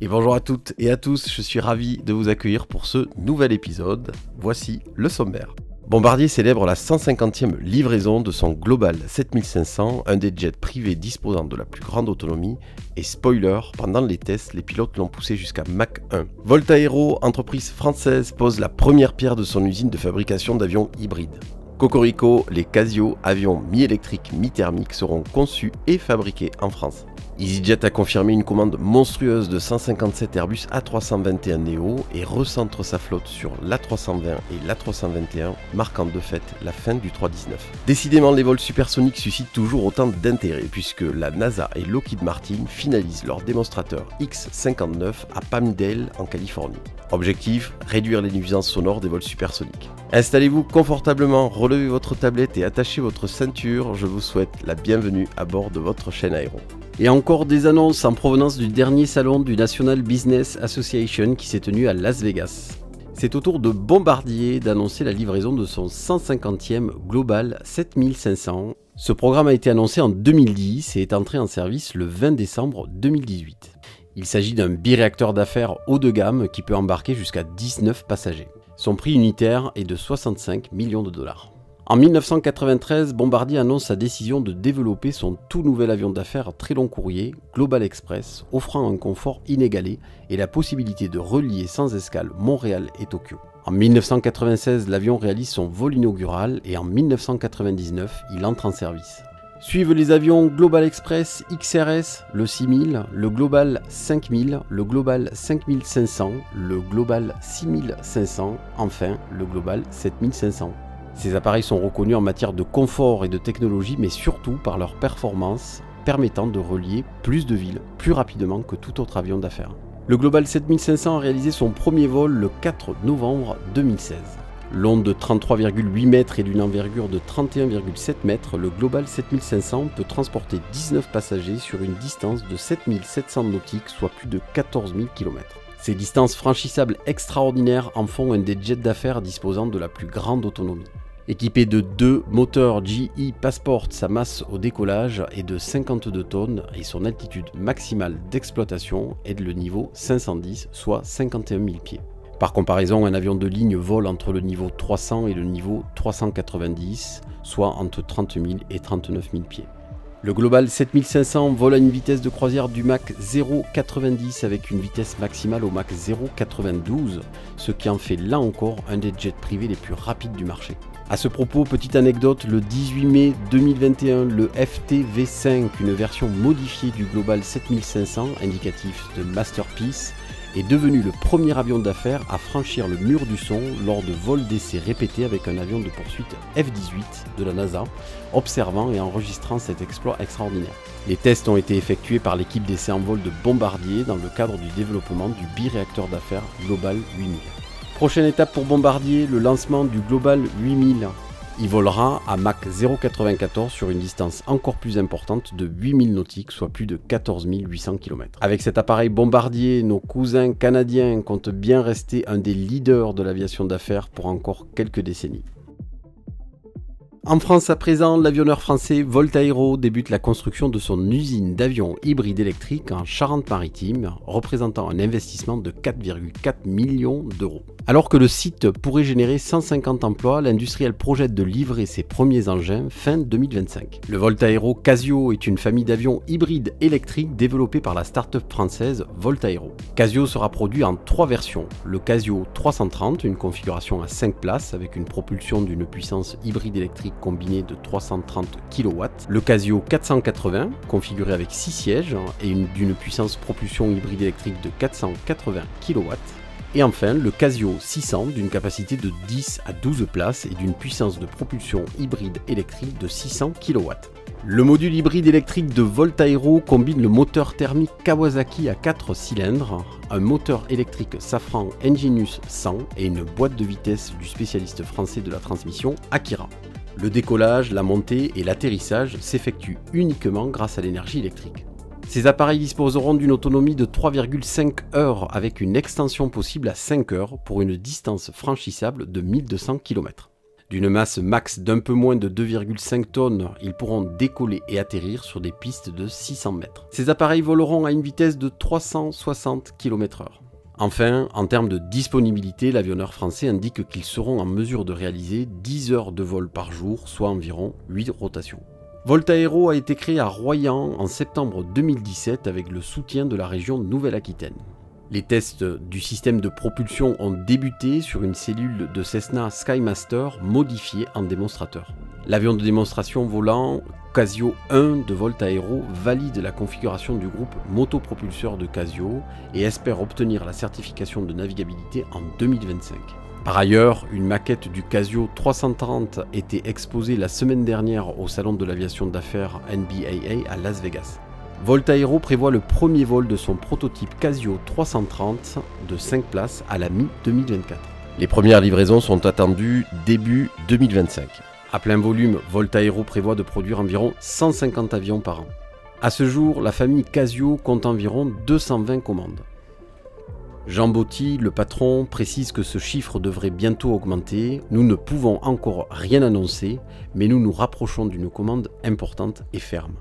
Et bonjour à toutes et à tous, je suis ravi de vous accueillir pour ce nouvel épisode. Voici le sommaire. Bombardier célèbre la 150e livraison de son Global 7500, un des jets privés disposant de la plus grande autonomie. Et spoiler, pendant les tests, les pilotes l'ont poussé jusqu'à Mach 1. Volta Aero, entreprise française, pose la première pierre de son usine de fabrication d'avions hybrides. Cocorico, les Casio, avions mi-électriques, mi-thermiques, seront conçus et fabriqués en France. EasyJet a confirmé une commande monstrueuse de 157 Airbus A321neo et recentre sa flotte sur l'A320 et l'A321, marquant de fait la fin du 319. Décidément, les vols supersoniques suscitent toujours autant d'intérêt puisque la NASA et Lockheed Martin finalisent leur démonstrateur X-59 à Palmdale en Californie. Objectif, réduire les nuisances sonores des vols supersoniques. Installez-vous confortablement, relevez votre tablette et attachez votre ceinture, je vous souhaite la bienvenue à bord de votre chaîne aéro. Et encore des annonces en provenance du dernier salon du National Business Association qui s'est tenu à Las Vegas. C'est au tour de Bombardier d'annoncer la livraison de son 150e Global 7500. Ce programme a été annoncé en 2010 et est entré en service le 20 décembre 2018. Il s'agit d'un biréacteur d'affaires haut de gamme qui peut embarquer jusqu'à 19 passagers. Son prix unitaire est de 65 millions de dollars. En 1993, Bombardier annonce sa décision de développer son tout nouvel avion d'affaires très long courrier, Global Express, offrant un confort inégalé et la possibilité de relier sans escale Montréal et Tokyo. En 1996, l'avion réalise son vol inaugural et en 1999, il entre en service. Suivent les avions Global Express XRS, le 6000, le Global 5000, le Global 5500, le Global 6500, enfin le Global 7500. Ces appareils sont reconnus en matière de confort et de technologie, mais surtout par leur performance permettant de relier plus de villes plus rapidement que tout autre avion d'affaires. Le Global 7500 a réalisé son premier vol le 4 novembre 2016. Long de 33,8 mètres et d'une envergure de 31,7 mètres, le Global 7500 peut transporter 19 passagers sur une distance de 7700 nautiques, soit plus de 14 000 km. Ces distances franchissables extraordinaires en font un des jets d'affaires disposant de la plus grande autonomie. Équipé de 2 moteurs GE Passport, sa masse au décollage est de 52 tonnes et son altitude maximale d'exploitation est de le niveau 510, soit 51 000 pieds. Par comparaison, un avion de ligne vole entre le niveau 300 et le niveau 390, soit entre 30 000 et 39 000 pieds. Le Global 7500 vole à une vitesse de croisière du Mach 0,90 avec une vitesse maximale au Mach 0,92, ce qui en fait là encore un des jets privés les plus rapides du marché. A ce propos, petite anecdote, le 18 mai 2021, le FTV5, une version modifiée du Global 7500, indicatif de Masterpiece, est devenu le premier avion d'affaires à franchir le mur du son lors de vols d'essai répétés avec un avion de poursuite F-18 de la NASA, observant et enregistrant cet exploit extraordinaire. Les tests ont été effectués par l'équipe d'essai en vol de Bombardier dans le cadre du développement du biréacteur d'affaires Global 8000. Prochaine étape pour Bombardier, le lancement du Global 8000. Il volera à Mach 0,94 sur une distance encore plus importante de 8000 nautiques, soit plus de 14 800 km. Avec cet appareil Bombardier, nos cousins canadiens comptent bien rester un des leaders de l'aviation d'affaires pour encore quelques décennies. En France à présent, l'avionneur français Volta Aero débute la construction de son usine d'avions hybrides électriques en Charente-Maritime, représentant un investissement de 4,4 millions d'euros. Alors que le site pourrait générer 150 emplois, l'industriel projette de livrer ses premiers engins fin 2025. Le Volta Aero Casio est une famille d'avions hybrides électriques développée par la start-up française Volta Aero. Casio sera produit en 3 versions. Le Casio 330, une configuration à 5 places avec une propulsion d'une puissance hybride électrique combinée de 330 kW. Le Casio 480, configuré avec 6 sièges et d'une puissance propulsion hybride électrique de 480 kW. Et enfin, le Casio 600 d'une capacité de 10 à 12 places et d'une puissance de propulsion hybride électrique de 600 kW. Le module hybride électrique de Volta Aero combine le moteur thermique Kawasaki à 4 cylindres, un moteur électrique Safran Enginus 100 et une boîte de vitesse du spécialiste français de la transmission Akira. Le décollage, la montée et l'atterrissage s'effectuent uniquement grâce à l'énergie électrique. Ces appareils disposeront d'une autonomie de 3,5 heures avec une extension possible à 5 heures pour une distance franchissable de 1200 km. D'une masse max d'un peu moins de 2,5 tonnes, ils pourront décoller et atterrir sur des pistes de 600 mètres. Ces appareils voleront à une vitesse de 360 km/h. Enfin, en termes de disponibilité, l'avionneur français indique qu'ils seront en mesure de réaliser 10 heures de vol par jour, soit environ 8 rotations. Voltaero a été créé à Royan en septembre 2017 avec le soutien de la région Nouvelle-Aquitaine. Les tests du système de propulsion ont débuté sur une cellule de Cessna Skymaster modifiée en démonstrateur. L'avion de démonstration volant Casio 1 de Voltaero valide la configuration du groupe motopropulseur de Casio et espère obtenir la certification de navigabilité en 2025. Par ailleurs, une maquette du Casio 330 était exposée la semaine dernière au salon de l'aviation d'affaires NBAA à Las Vegas. Voltaero prévoit le premier vol de son prototype Casio 330 de 5 places à la mi-2024. Les premières livraisons sont attendues début 2025. À plein volume, Voltaero prévoit de produire environ 150 avions par an. À ce jour, la famille Casio compte environ 220 commandes. Jean Botti, le patron, précise que ce chiffre devrait bientôt augmenter. Nous ne pouvons encore rien annoncer, mais nous nous rapprochons d'une commande importante et ferme.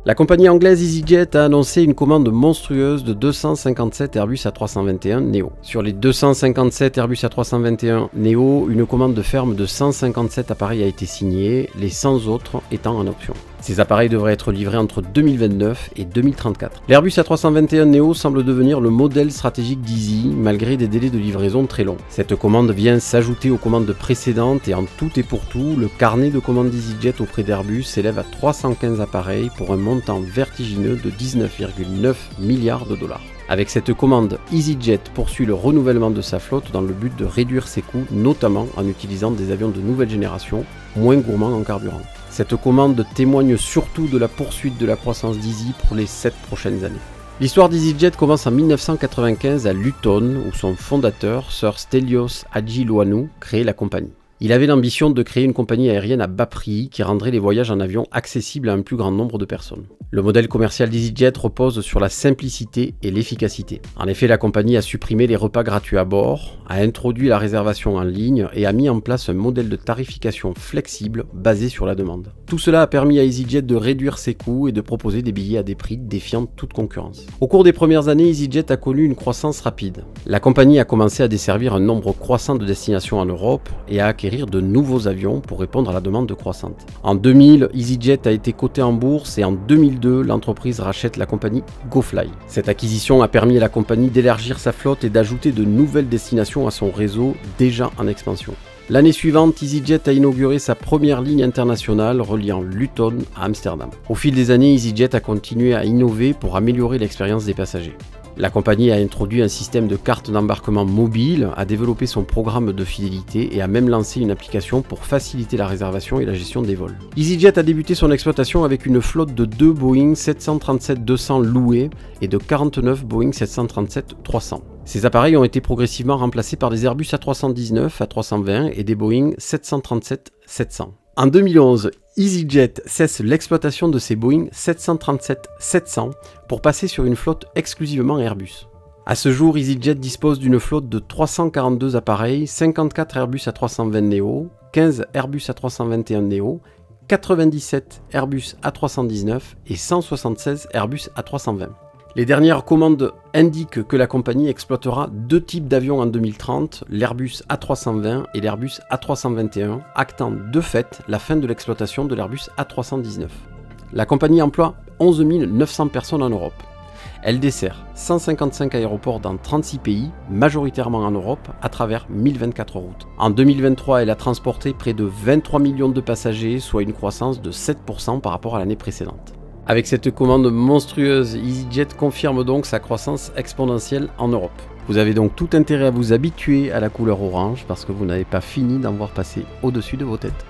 La compagnie anglaise EasyJet a annoncé une commande monstrueuse de 257 Airbus A321neo. Sur les 257 Airbus A321neo, une commande ferme de 157 appareils a été signée, les 100 autres étant en option. Ces appareils devraient être livrés entre 2029 et 2034. L'Airbus A321neo semble devenir le modèle stratégique d'Easy, malgré des délais de livraison très longs. Cette commande vient s'ajouter aux commandes précédentes et en tout et pour tout, le carnet de commandes d'EasyJet auprès d'Airbus s'élève à 315 appareils pour un montant vertigineux de 19,9 milliards de dollars. Avec cette commande, EasyJet poursuit le renouvellement de sa flotte dans le but de réduire ses coûts, notamment en utilisant des avions de nouvelle génération, moins gourmands en carburant. Cette commande témoigne surtout de la poursuite de la croissance d'Easy pour les 7 prochaines années. L'histoire d'EasyJet commence en 1995 à Luton, où son fondateur, Sir Stelios Hadjiloanou, crée la compagnie. Il avait l'ambition de créer une compagnie aérienne à bas prix qui rendrait les voyages en avion accessibles à un plus grand nombre de personnes. Le modèle commercial d'EasyJet repose sur la simplicité et l'efficacité. En effet, la compagnie a supprimé les repas gratuits à bord, a introduit la réservation en ligne et a mis en place un modèle de tarification flexible basé sur la demande. Tout cela a permis à EasyJet de réduire ses coûts et de proposer des billets à des prix défiant toute concurrence. Au cours des premières années, EasyJet a connu une croissance rapide. La compagnie a commencé à desservir un nombre croissant de destinations en Europe et à acquérir de nouveaux avions pour répondre à la demande croissante. En 2000, EasyJet a été coté en bourse et en 2002, l'entreprise rachète la compagnie GoFly. Cette acquisition a permis à la compagnie d'élargir sa flotte et d'ajouter de nouvelles destinations à son réseau déjà en expansion. L'année suivante, EasyJet a inauguré sa première ligne internationale reliant Luton à Amsterdam. Au fil des années, EasyJet a continué à innover pour améliorer l'expérience des passagers. La compagnie a introduit un système de carte d'embarquement mobile, a développé son programme de fidélité et a même lancé une application pour faciliter la réservation et la gestion des vols. EasyJet a débuté son exploitation avec une flotte de 2 Boeing 737-200 loués et de 49 Boeing 737-300. Ces appareils ont été progressivement remplacés par des Airbus A319, A320 et des Boeing 737-700. En 2011, EasyJet cesse l'exploitation de ces Boeing 737-700 pour passer sur une flotte exclusivement Airbus. À ce jour, EasyJet dispose d'une flotte de 342 appareils, 54 Airbus A320neo, 15 Airbus A321neo, 97 Airbus A319 et 176 Airbus A320. Les dernières commandes indiquent que la compagnie exploitera 2 types d'avions en 2030, l'Airbus A320 et l'Airbus A321, actant de fait la fin de l'exploitation de l'Airbus A319. La compagnie emploie 11 900 personnes en Europe. Elle dessert 155 aéroports dans 36 pays, majoritairement en Europe, à travers 1024 routes. En 2023, elle a transporté près de 23 millions de passagers, soit une croissance de 7% par rapport à l'année précédente. Avec cette commande monstrueuse, EasyJet confirme donc sa croissance exponentielle en Europe. Vous avez donc tout intérêt à vous habituer à la couleur orange parce que vous n'avez pas fini d'en voir passer au-dessus de vos têtes.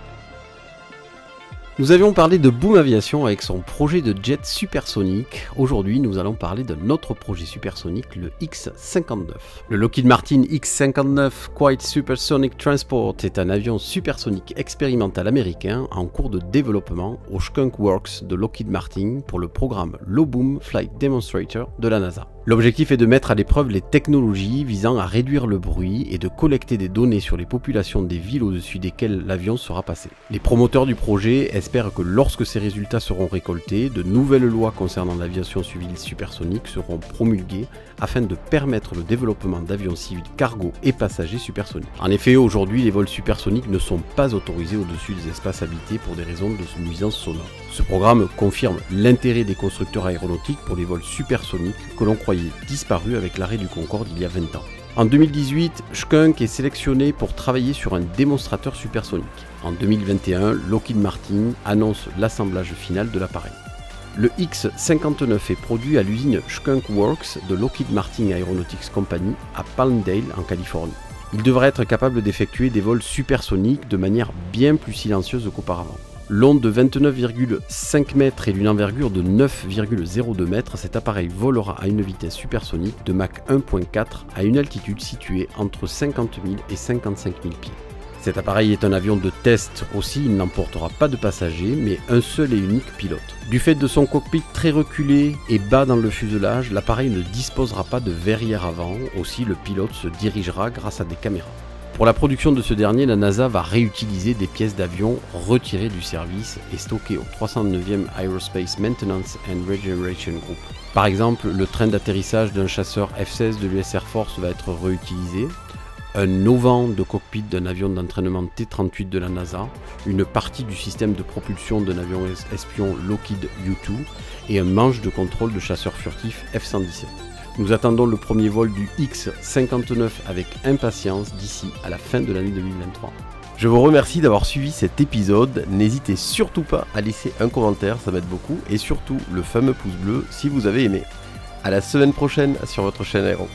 Nous avions parlé de Boom Aviation avec son projet de jet supersonique. Aujourd'hui, nous allons parler de notre projet supersonique, le X-59. Le Lockheed Martin X-59 Quiet Supersonic Transport est un avion supersonique expérimental américain en cours de développement au Skunk Works de Lockheed Martin pour le programme Low Boom Flight Demonstrator de la NASA. L'objectif est de mettre à l'épreuve les technologies visant à réduire le bruit et de collecter des données sur les populations des villes au-dessus desquelles l'avion sera passé. Les promoteurs du projet espèrent que lorsque ces résultats seront récoltés, de nouvelles lois concernant l'aviation civile supersonique seront promulguées afin de permettre le développement d'avions civils cargo et passagers supersoniques. En effet, aujourd'hui, les vols supersoniques ne sont pas autorisés au-dessus des espaces habités pour des raisons de nuisance sonore. Ce programme confirme l'intérêt des constructeurs aéronautiques pour les vols supersoniques que l'on croyait disparus avec l'arrêt du Concorde il y a 20 ans. En 2018, Skunk est sélectionné pour travailler sur un démonstrateur supersonique. En 2021, Lockheed Martin annonce l'assemblage final de l'appareil. Le X-59 est produit à l'usine Skunk Works de Lockheed Martin Aeronautics Company à Palmdale en Californie. Il devrait être capable d'effectuer des vols supersoniques de manière bien plus silencieuse qu'auparavant. Long de 29,5 mètres et d'une envergure de 9,02 mètres, cet appareil volera à une vitesse supersonique de Mach 1.4 à une altitude située entre 50 000 et 55 000 pieds. Cet appareil est un avion de test aussi, il n'emportera pas de passagers, mais un seul et unique pilote. Du fait de son cockpit très reculé et bas dans le fuselage, l'appareil ne disposera pas de verrière avant, aussi le pilote se dirigera grâce à des caméras. Pour la production de ce dernier, la NASA va réutiliser des pièces d'avion retirées du service et stockées au 309e Aerospace Maintenance and Regeneration Group. Par exemple, le train d'atterrissage d'un chasseur F-16 de l'US Air Force va être réutilisé, un auvent de cockpit d'un avion d'entraînement T-38 de la NASA, une partie du système de propulsion d'un avion espion Lockheed U-2 et un manche de contrôle de chasseur furtif F-117. Nous attendons le premier vol du X-59 avec impatience d'ici à la fin de l'année 2023. Je vous remercie d'avoir suivi cet épisode, n'hésitez surtout pas à laisser un commentaire, ça m'aide beaucoup, et surtout le fameux pouce bleu si vous avez aimé. À la semaine prochaine sur votre chaîne Aéro.